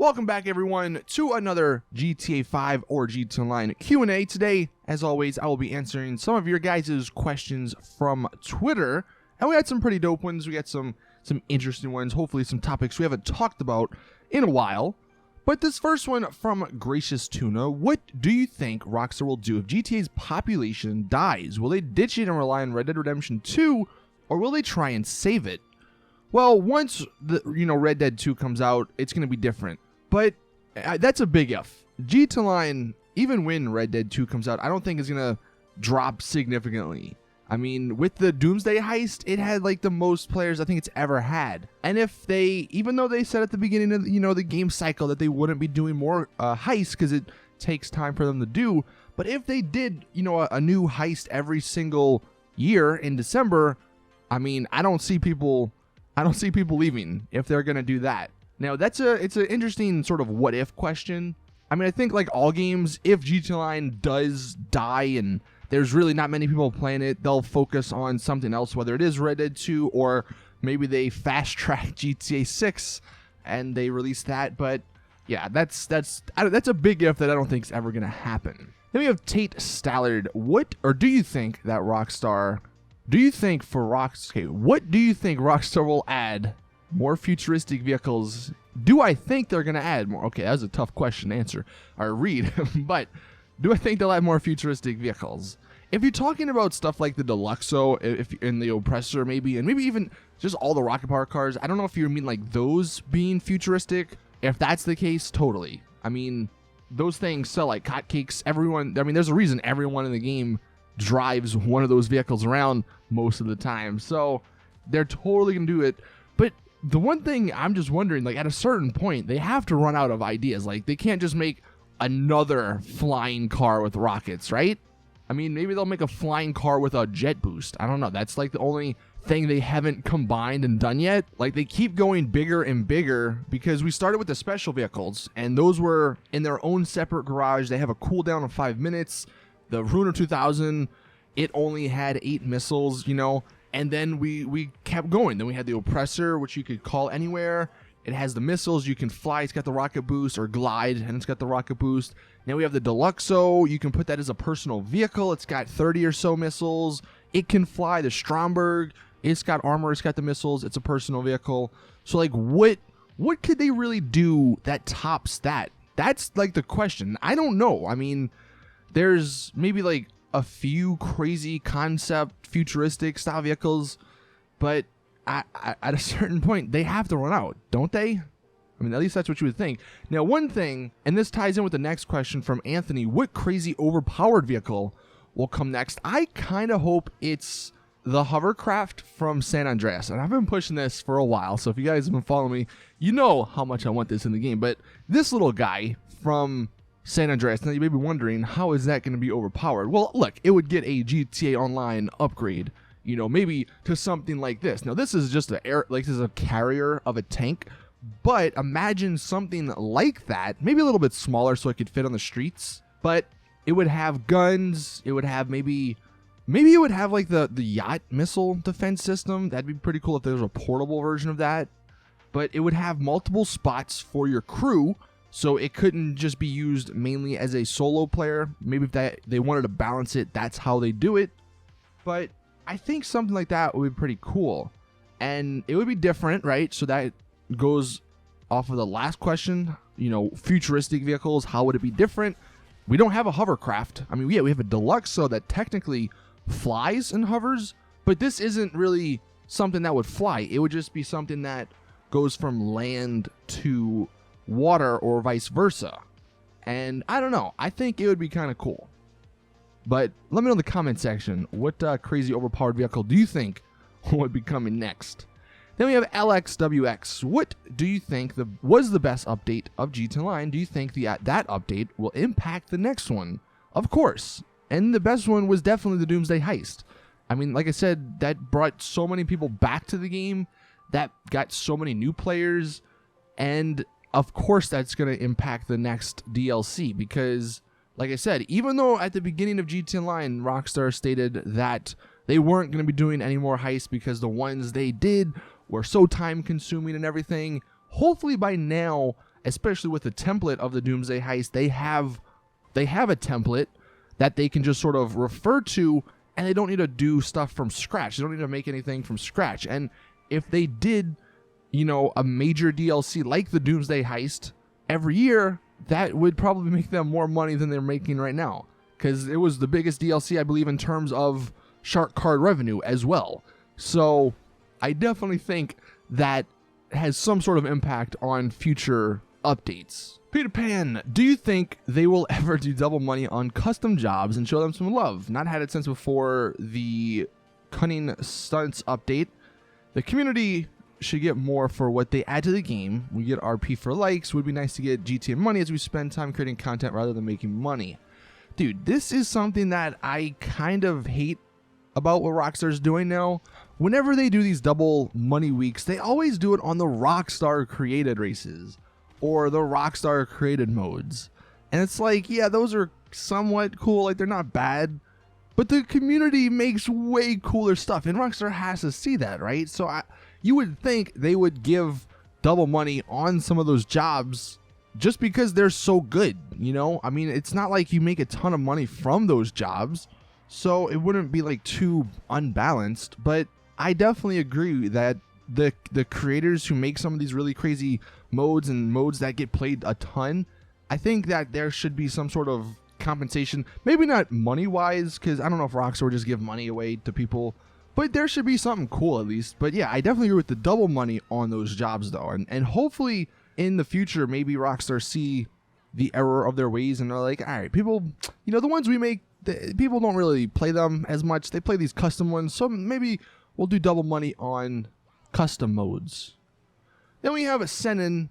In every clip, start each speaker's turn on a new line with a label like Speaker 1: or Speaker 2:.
Speaker 1: Welcome back, everyone, to another GTA 5 or GTA Online Q&A. Today, as always, I will be answering some of your guys' questions from Twitter. And we had some pretty dope ones. We got some interesting ones, hopefully some topics we haven't talked about in a while. But this first one from Gracious Tuna: what do you think Rockstar will do if GTA's population dies? Will they ditch it and rely on Red Dead Redemption 2, or will they try and save it? Well, once Red Dead 2 comes out, it's going to be different. But that's a big if. GTA Online, even when Red Dead 2 comes out, I don't think it's going to drop significantly. I mean, with the Doomsday heist, it had like the most players I think it's ever had. And if they, even though they said at the beginning of the game cycle that they wouldn't be doing more heists because it takes time for them to do, but if they did, a new heist every single year in December, I mean, I don't see people leaving if they're going to do that. Now, it's an interesting sort of what if question. I mean, I think like all games, if GTA Online does die and there's really not many people playing it, they'll focus on something else, whether it is Red Dead 2 or maybe they fast track GTA 6 and they release that. But yeah, that's a big if that I don't think is ever going to happen. Then we have Tate Stallard. What do you think Rockstar will add? More futuristic vehicles. Do I think they're going to add more? Okay, that was a tough question to answer or read, but do I think they'll add more futuristic vehicles? If you're talking about stuff like the Deluxo, if in the Oppressor maybe, and maybe even just all the rocket power cars, I don't know if you mean like those being futuristic. If that's the case, totally. I mean, those things sell like hotcakes. There's a reason everyone in the game drives one of those vehicles around most of the time. So they're totally going to do it. But the one thing I'm just wondering, like at a certain point, they have to run out of ideas. Like they can't just make another flying car with rockets, right? I mean, maybe they'll make a flying car with a jet boost. I don't know. That's like the only thing they haven't combined and done yet. Like they keep going bigger and bigger because we started with the special vehicles and those were in their own separate garage. They have a cooldown of 5 minutes. The Ruiner 2000, it only had 8 missiles, and then we kept going. Then we had the Oppressor, which you could call anywhere. It has the missiles. You can fly. It's got the rocket boost, or glide, and it's got the rocket boost. Now we have the Deluxo. You can put that as a personal vehicle. It's got 30 or so missiles. It can fly. The Stromberg, it's got armor. It's got the missiles. It's a personal vehicle. So like, what could they really do that tops that? That's like the question. I don't know. I mean, there's maybe like a few crazy concept futuristic style vehicles, but at a certain point they have to run out, don't they? I mean, at least that's what you would think. Now, one thing, and this ties in with the next question from Anthony: what crazy overpowered vehicle will come next? I kind of hope it's the hovercraft from San Andreas, and I've been pushing this for a while, so if you guys have been following me, you know how much I want this in the game. But this little guy from San Andreas, now you may be wondering, how is that going to be overpowered? Well, look, it would get a GTA Online upgrade, maybe to something like this. Now, this is just this is a carrier of a tank, but imagine something like that, maybe a little bit smaller so it could fit on the streets, but it would have guns. It would have maybe it would have like the yacht missile defense system. That'd be pretty cool if there was a portable version of that, but it would have multiple spots for your crew. So it couldn't just be used mainly as a solo player. Maybe if they wanted to balance it, that's how they do it. But I think something like that would be pretty cool. And it would be different, right? So that goes off of the last question, futuristic vehicles, how would it be different? We don't have a hovercraft. I mean, yeah, we have a Deluxo that technically flies and hovers, but this isn't really something that would fly. It would just be something that goes from land to water or vice versa. And I don't know, I think it would be kind of cool. But let me know in the comment section, what crazy overpowered vehicle do you think would be coming next? Then we have LXWX. What do you think was the best update of GTA Online? Do you think that update will impact the next one? Of course. And the best one was definitely the Doomsday heist. I mean, like I said, that brought so many people back to the game, that got so many new players, and of course that's going to impact the next DLC because, like I said, even though at the beginning of GTA Online, Rockstar stated that they weren't going to be doing any more heists because the ones they did were so time consuming and everything, hopefully by now especially with the template of the Doomsday Heist, they have a template that they can just sort of refer to, and they don't need to do stuff from scratch. They don't need to make anything from scratch. And if they did, a major DLC like the Doomsday Heist every year, that would probably make them more money than they're making right now, because it was the biggest DLC, I believe, in terms of shark card revenue as well. So I definitely think that has some sort of impact on future updates. Peter Pan, do you think they will ever do double money on custom jobs and show them some love? Not had it since before the Cunning Stunts update. The community should get more for what they add to the game. We get RP for likes. Would be nice to get GTA money as we spend time creating content rather than making money. Dude, this is something that I kind of hate about what Rockstar's doing now. Whenever they do these double money weeks, they always do it on the Rockstar created races or the Rockstar created modes. And it's like, yeah, those are somewhat cool. Like, they're not bad, but the community makes way cooler stuff, and Rockstar has to see that, right? So you would think they would give double money on some of those jobs just because they're so good, I mean, it's not like you make a ton of money from those jobs, so it wouldn't be like too unbalanced. But I definitely agree that the creators who make some of these really crazy modes and modes that get played a ton, I think that there should be some sort of compensation. Maybe not money-wise, because I don't know if Rockstar would just give money away to people, but there should be something cool at least. But yeah, I definitely agree with the double money on those jobs though, and hopefully in the future, maybe Rockstar see the error of their ways and are like, all right, people, the ones we make, people don't really play them as much. They play these custom ones, so maybe we'll do double money on custom modes. Then we have a Senin.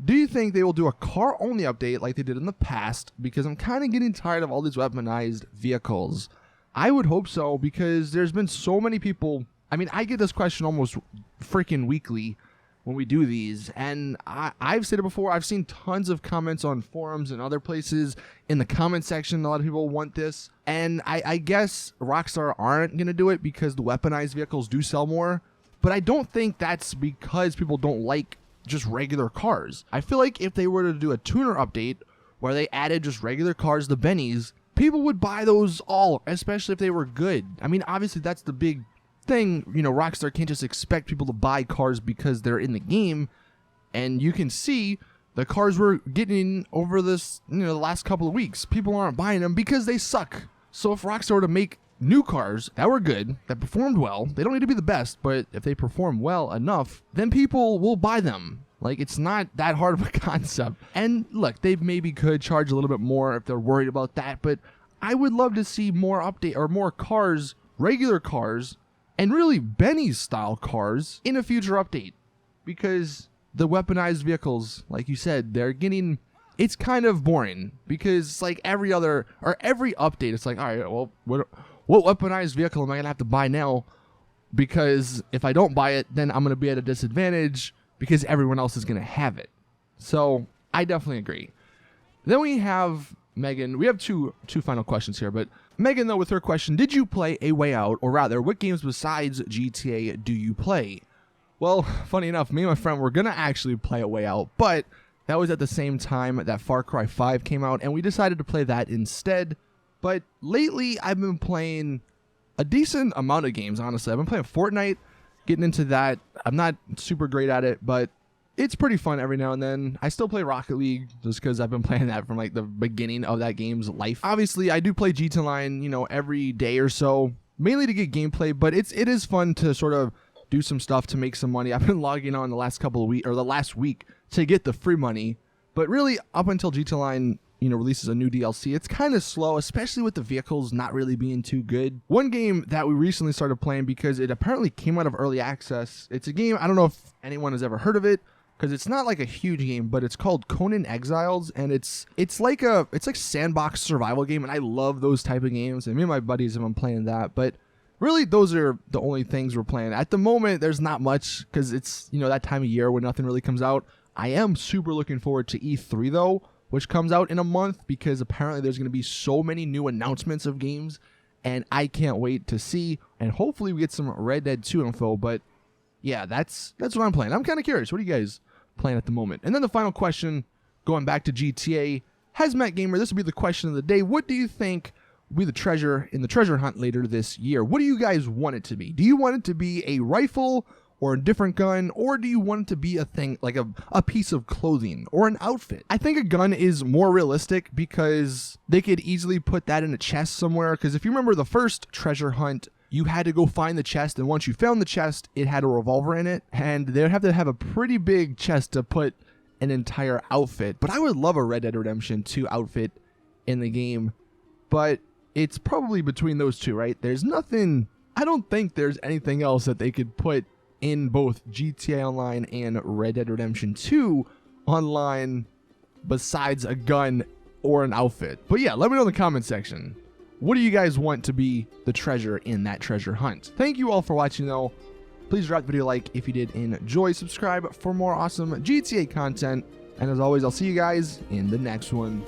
Speaker 1: Do you think they will do a car-only update like they did in the past? Because I'm kind of getting tired of all these weaponized vehicles. I would hope so, because there's been so many people. I mean, I get this question almost freaking weekly when we do these, and I've said it before. I've seen tons of comments on forums and other places in the comment section. A lot of people want this, and I guess Rockstar aren't going to do it because the weaponized vehicles do sell more, but I don't think that's because people don't like just regular cars. I feel like if they were to do a tuner update where they added just regular cars, the bennies, people would buy those all, especially if they were good. I mean, obviously that's the big thing. Rockstar can't just expect people to buy cars because they're in the game, and you can see the cars we're getting over this, the last couple of weeks. People aren't buying them because they suck. So if Rockstar were to make new cars that were good, that performed well, they don't need to be the best, but if they perform well enough, then people will buy them. Like, it's not that hard of a concept. And look, they maybe could charge a little bit more if they're worried about that, but I would love to see more update or more cars, regular cars, and really Benny's style cars in a future update, because the weaponized vehicles, like you said, it's kind of boring, because like every update, it's like, all right, well, what weaponized vehicle am I going to have to buy now? Because if I don't buy it, then I'm going to be at a disadvantage because everyone else is going to have it. So I definitely agree. Then we have Megan. We have two final questions here, but Megan, though, with her question, did you play A Way Out, or rather, what games besides GTA do you play? Well, funny enough, me and my friend were going to actually play A Way Out, but that was at the same time that Far Cry 5 came out, and we decided to play that instead. But lately, I've been playing a decent amount of games, honestly. I've been playing Fortnite, getting into that. I'm not super great at it, but it's pretty fun every now and then. I still play Rocket League just because I've been playing that from like the beginning of that game's life. Obviously, I do play GTA Online, every day or so, mainly to get gameplay, but it is fun to sort of do some stuff to make some money. I've been logging on the last couple of weeks, or the last week, to get the free money, but really up until GTA Online releases a new DLC, it's kind of slow, especially with the vehicles not really being too good. One game that we recently started playing because it apparently came out of early access. It's a game, I don't know if anyone has ever heard of it, because it's not like a huge game, but it's called Conan Exiles, and it's like sandbox survival game, and I love those type of games, and me and my buddies have been playing that. But really, those are the only things we're playing at the moment. There's not much because it's that time of year when nothing really comes out. I am super looking forward to E3 though, which comes out in a month, because apparently there's going to be so many new announcements of games, and I can't wait to see, and hopefully we get some Red Dead 2 info. But yeah, that's what I'm playing. I'm kind of curious. What are you guys playing at the moment? And then the final question, going back to GTA, Hazmat Gamer, this will be the question of the day. What do you think will be the treasure in the treasure hunt later this year? What do you guys want it to be? Do you want it to be a rifle or a different gun, or do you want it to be a thing like a piece of clothing or an outfit? I think a gun is more realistic because they could easily put that in a chest somewhere, because if you remember the first treasure hunt, you had to go find the chest, and once you found the chest, it had a revolver in it, and they would have to have a pretty big chest to put an entire outfit. But I would love a Red Dead Redemption 2 outfit in the game, but it's probably between those two, right? There's nothing, I don't think there's anything else that they could put in both GTA Online and Red Dead Redemption 2 Online besides a gun or an outfit. But yeah, let me know in the comment section. What do you guys want to be the treasure in that treasure hunt? Thank you all for watching though. Please drop the video a like if you did enjoy. Subscribe for more awesome GTA content. And as always, I'll see you guys in the next one.